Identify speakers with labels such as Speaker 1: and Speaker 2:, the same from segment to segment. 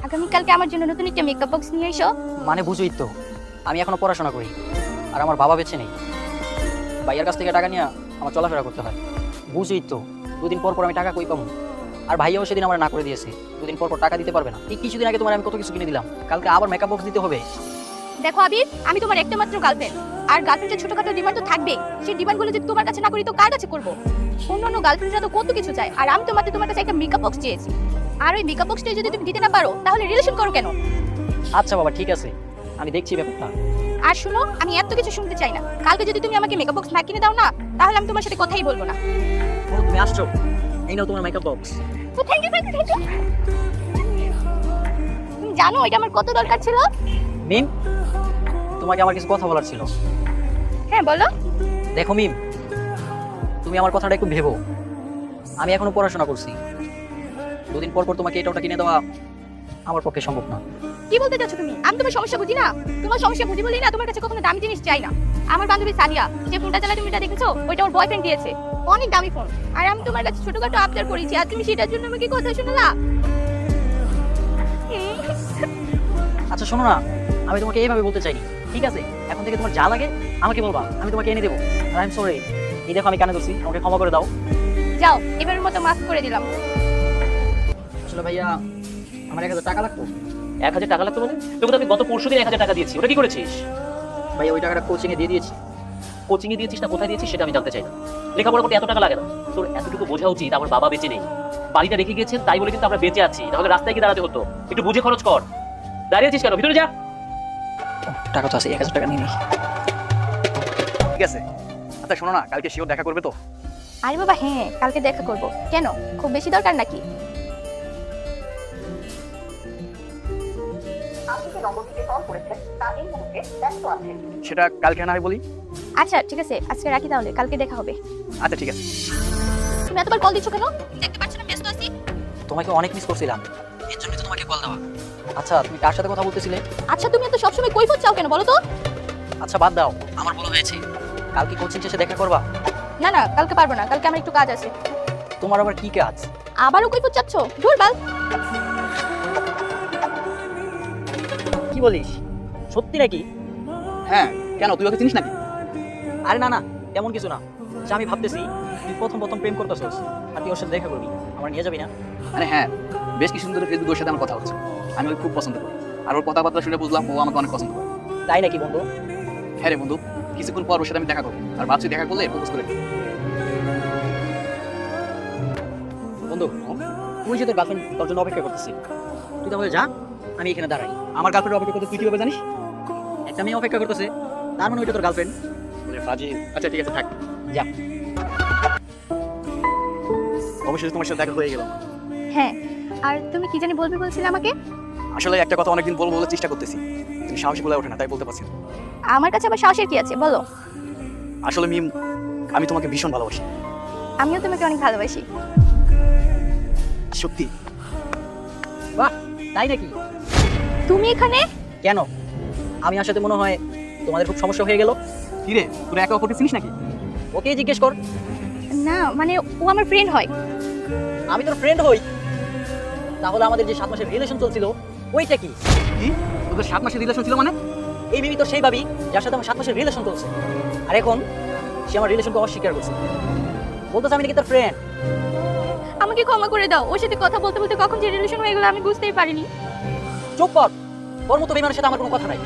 Speaker 1: আগামীকালকে আমার জন্য নতুন একটা মেকআপ বক্স নিয়ে এসো।
Speaker 2: মানে বুঝোই তো, আমি এখনো পড়াশোনা করি আর আমার বাবা বেঁচে নেই। ভাইয়ের কাছ থেকে টাকা নিয়ে আমার চলাফেরা করতে হয়। বুঝোই তো, দুদিন পর পর আমি টাকা কই পাবো। আর ভাইয়াও সেদিন আমার না করে দিয়েছে, দুদিন পর পর টাকা দিতে পারবে না। এই কিছুদিন আগে তোমার আমি কত কিছু কিনে দিলাম, কালকে আবার মেকআপ বক্স দিতে হবে।
Speaker 1: দেখো আবির, আমি তোমার একটা মাত্র গার্লফ্রেন্ড, আর গার্লফ্রেন্ডের ছোটখাটো ডিমান্ড তো থাকবেই। সেই ডিমান্ডগুলো যদি তোমার কাছে না করি তো কার কাছে করবো? অন্য গার্লফ্রেন্ডরা তো কত কিছু চায়, আর আমি তো মাত্র তোমার কাছে একটা মেকআপ বক্স চেয়েছি। আর ওই মেকআপ বক্সটা যদি তুমি দিতে না পারো তাহলে রিলেশন করো কেন?
Speaker 2: আচ্ছা বাবা, ঠিক আছে, আমি দেখছি ব্যাপারটা।
Speaker 1: আর শুনো, আমি এত কিছু শুনতে চাই না। কালকে যদি তুমি আমাকে মেকআপ বক্স না কিনে দাও না, তাহলে আমি তোমার সাথে কথাই বলবো না।
Speaker 2: ও, তুমি আসছো, এই নাও তোমার মেকআপ বক্স।
Speaker 1: Thank you. তুমি জানো এটা আমার কত দরকার ছিল?
Speaker 2: মিম, তোমাকে আমার কিছু কথা বলার ছিল।
Speaker 1: হ্যাঁ বলো।
Speaker 2: দেখো মিম, তুমি আমার কথাটা একটু ভেবো। আমি এখনো পড়াশোনা করছি, দুদিন পর পর তোমাকে এটা ওটা কিনে দেওয়া আমার পক্ষে সম্ভব না।
Speaker 1: কি বলতে চাচ্ছ তুমি? আমি তোমার সমস্যা বুঝি না? তোমার সমস্যা বুঝি বলি না তোমার কাছে কখনো দামি জিনিস চাই না। আমার বান্ধবী সাদিয়া যে ফোনটা চালায় তুমি এটা দেখেছো? ওইটা ওর বয়ফ্রেন্ড দিয়েছে, অনেক দামি ফোন। আর আমি তোমার কাছে ছোটখাটো আবদার করেছি, আর তুমি সেটার জন্য আমাকে কথা শোনালা।
Speaker 2: আচ্ছা শোনো না, আমি তোমাকে এইভাবে বলতে চাইনি, ঠিক আছে? এখন থেকে তোমার যা লাগে আমাকে বলবা, আমি তোমাকে এনে দেবো। আর আই এম সরি, এই দেখো আমি কানে ধরছি, আমাকে ক্ষমা করে দাও।
Speaker 1: যাও, এবারের মতো মাফ করে দিলাম।
Speaker 2: আসলে ভাইয়া, আমার 1000 টাকা লাগতো।
Speaker 3: 1000 টাকা লাগতো মানে? তোকে তো আমি গত পরশুদিন 1000 টাকা দিয়েছি, ওটা কি করেছিস?
Speaker 2: ভাইয়া ওই টাকাটা কোচিংয়ে দিয়ে দিয়েছি।
Speaker 3: কোচিং এ দিয়েছিস না কোথায় দিয়েছিস সেটা আমি জানতে চাই না। লেখাপড়া করতে এত টাকা লাগে না। তোর এতটুকু বোঝা উচিত আমার বাবা বেঁচে নেই, বাড়িটা রেখে গেছেন তাই বলে কিন্তু আমরা বেঁচে আছি, তাহলে রাস্তায় গিয়ে দাঁড়াতে হতো। একটু বুঝে খরচ কর। দাঁড়িয়ে আছিস কেন? ভিতরে যা।
Speaker 2: টাকা তো আছে, 1000 টাকা নিয়ে নিই।
Speaker 4: ঠিক আছে। আচ্ছা শোনো না, কালকে শিওর দেখা করবে তো?
Speaker 1: আরে বাবা হ্যাঁ, কালকে দেখা করব। কেন, খুব বেশি দরকার নাকি?
Speaker 4: সেটা কালকে না হয় বলি।
Speaker 1: আচ্ছা ঠিক আছে, আজকে রাখি তাহলে, কালকে দেখা হবে।
Speaker 4: আচ্ছা ঠিক আছে।
Speaker 1: তুমি এতবার কল দিচ্ছ কেন? দেখতে পাচ্ছ না ব্যস্ত আছি।
Speaker 2: তোমাকে অনেক মিস করছিলাম, এর জন্য তো তোমাকে কল দেওয়া। আচ্ছা তুমি কার সাথে কথা বলতেছিলে?
Speaker 1: আচ্ছা তুমি এত সবসময় কৈফিয়ত চাও কেন বলো তো?
Speaker 2: আচ্ছা বাদ দাও, আমার ভুল হয়েছে। কালকে কোচিং শেষে দেখা করবা?
Speaker 1: না না, কালকে পারবো না, কালকে আমার একটু কাজ আছে।
Speaker 2: তোমার আবার কি কাজ?
Speaker 1: আবারও কৈফিয়ত চাচ্ছ? ধুর বাল।
Speaker 2: কি বলিস, সত্যি নাকি?
Speaker 4: হ্যাঁ, কেন তুই ওকে চিনিস নাকি?
Speaker 2: আরে না না, তেমন কিছু না। আচ্ছা আমি ভাবতেছি তুই প্রথম প্রথম প্রেম করতেছস, আর তুই ওর সাথে দেখা করবি, আমার নিয়ে যাবি না?
Speaker 4: মানে হ্যাঁ, বেশ কিছু ধরে ফেসবুকে ওর সাথে আমার কথা হচ্ছে। আমি ওকে খুব পছন্দ করি, আর ওর কথাবার্তা শুনে বুঝলাম ও আমাকে অনেক পছন্দ করে।
Speaker 2: তাই নাকি বন্ধু?
Speaker 4: হ্যাঁ রে বন্ধু, কিছুক্ষণ পর ওর সাথে আমি দেখা করবো, আর ভাবছি দেখা করলে প্রপোজ করে দিই।
Speaker 2: বন্ধু, তুই যে তোর গার্লফ্রেন্ড তোর জন্য অপেক্ষা করতেছি, তুই তাহলে যা, আমি এখানে দাঁড়াই।
Speaker 4: আমার গার্লফ্রেন্ড অপেক্ষা করতে তুই কিভাবে জানিস?
Speaker 2: একটা মেয়ে অপেক্ষা করতেছে, তার মানে ওইটা তোর গার্লফ্রেন্ড।
Speaker 4: ফাজি, আচ্ছা ঠিক আছে থাক।
Speaker 2: যা।
Speaker 4: অবশ্যই তোমার সাথে দেখা হয়ে গেল।
Speaker 1: হ্যাঁ, আর তুমি কি জানি বলবে বলছিলে আমাকে?
Speaker 4: আসলে একটা কথা অনেকদিন বলবো বলে চেষ্টা করতেছি, তুমি সাহসী বলে ওঠে না, তাই বলতে পারছি না।
Speaker 1: আমার কাছে আবার সাহসের কি আছে বলো?
Speaker 4: আসলে মিম, আমি তোমাকে ভীষণ ভালোবাসি।
Speaker 1: আমিও তোমাকে অনেক ভালোবাসি।
Speaker 4: সত্যি?
Speaker 2: বাহ, তাই নাকি?
Speaker 1: তুমি এখানে?
Speaker 2: কেন, আমি আসাতে মনে হয় তোমাদের খুব সমস্যা হয়ে গেল?
Speaker 4: কি রে, তোরা একে অপরকে চিনিস নাকি?
Speaker 2: ওকে জিজ্ঞেস কর।
Speaker 1: না মানে ও আমার ফ্রেন্ড হয়।
Speaker 2: আমি তোর ফ্রেন্ড হই? তাহলে আমাদের যে 7 মাসের রিলেশন চলছিল ওইটা কি?
Speaker 4: কি, তোদের 7 মাসের রিলেশন ছিল মানে?
Speaker 2: এই মিমি তো সেই ভাবি যার সাথে আমার 7 মাসের রিলেশন চলছে, আর এখন সে আমার রিলেশনকে অস্বীকার করছে, বলতেছে আমি নাকি তার ফ্রেন্ড।
Speaker 1: আমাকে ক্ষমা করে দাও, ওর সাথে কথা বলতে বলতে কখন যে রিলেশন হয়ে গেল আমি বুঝতেই পারিনি।
Speaker 2: চুপ কর, তোর মতো বেইমানের সাথে আমার কোনো কথা নাই।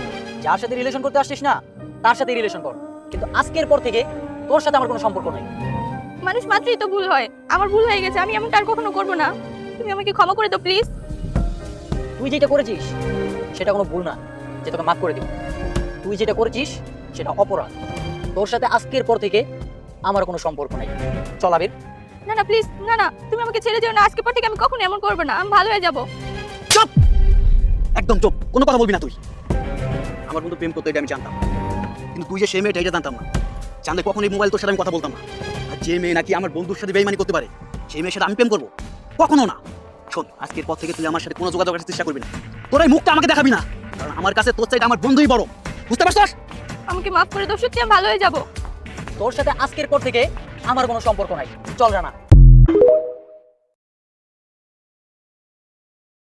Speaker 2: যার সাথে রিলেশন করতে আসছিস না তার সাথে রিলেশন কর, কিন্তু আজকের পর থেকে তোর সাথে আমার কোনো সম্পর্ক নাই।
Speaker 1: মানুষ মাত্রই তো ভুল হয়, আমার ভুল হয়ে গেছে, আমি এমনটা আর কখনো করবো না। তুমি আমাকে ক্ষমা করে দাও প্লিজ।
Speaker 2: তুই যেটা করেছিস সেটা কোনো ভুল না যে তোকে মাফ করে দিব। তুই যেটা করেছিস সেটা অপরাধ। তোর সাথে আজকের পর থেকে আমার কোনো সম্পর্ক নাই। চল আবির।
Speaker 1: না না প্লিজ, না না, তুমি আমাকে ছেড়ে যেও না, আজকে পর থেকে আমি কখনো এমন করবো না, আমি ভালো হয়ে যাবো।
Speaker 4: চুপ, একদম চুপ, কোনো কথা বলবি না তুই। আমার বন্ধু প্রেম করতে এটা আমি জানতাম, কিন্তু তুই যে সেই মেয়েটা এটা জানতাম না। জানলে কখন এই মোবাইল তোর সাথে আমি কথা বলতাম না। আর যে মেয়ে নাকি আমার বন্ধুর সাথে বেইমানি করতে পারে সেই মেয়ের সাথে আমি প্রেম করবো? কখনো না। শোন, আজকের পর থেকে তুই আমার সাথে কোনো যোগাযোগ রাখার চেষ্টা করবি না। তোর এই মুখটা আমাকে দেখাবি না, কারণ আমার কাছে তোর চাইতে আমার বন্ধুই বড়। বুঝতে পারছিস?
Speaker 1: আমাকে মাফ করে দাও, সত্যি আমি ভালো হয়ে যাবো।
Speaker 2: তোর সাথে আজকের পর থেকে আমার কোনো সম্পর্ক নাই। চল রানা।